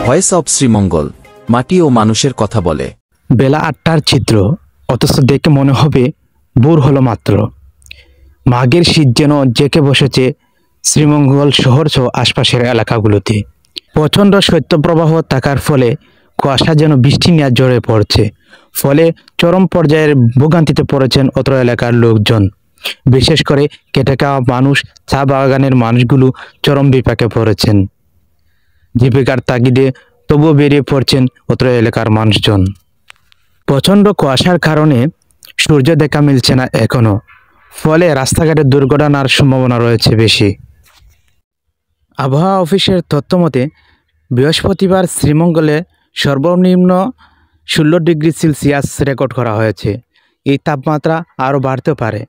Voice of Sreemangal, মাটি ও মানুষের কথা বলে। বেলা ৮টার চিত্র, অথচ দেখে মনে হবে ভোর হলো মাত্র। মাঘের শীত যেন জেঁকে বসেছে শ্রীমঙ্গল শহর সহ আশপাশের এলাকাগুলোতে। প্রচণ্ড শৈত্যপ্রবাহ থাকার ফলে কুয়াশা যেন বৃষ্টি নিয়ে ঝরে পড়ছে। ফলে চরম পর্যায়ের ভোগান্তিতে পড়েছেন অত্র এলাকার লোকজন। বিশেষ করে খেটে খাওয়া মানুষ, চা বাগানের মানুষগুলো চরম বিপাকে পড়েছেন। জীবিকার তাগিদে তবুও বেরিয়ে পড়ছেন অত্র এলাকার মানুষজন। প্রচণ্ড কুয়াশার কারণে সূর্য দেখা মিলছে না এখনো, ফলে রাস্তাঘাটে দুর্ঘটনার সম্ভাবনা রয়েছে বেশি। আবহাওয়া অফিসের তথ্য মতে বৃহস্পতিবার শ্রীমঙ্গলে সর্বনিম্ন 16 ডিগ্রি সেলসিয়াস রেকর্ড করা হয়েছে। এই তাপমাত্রা আরও বাড়তে পারে।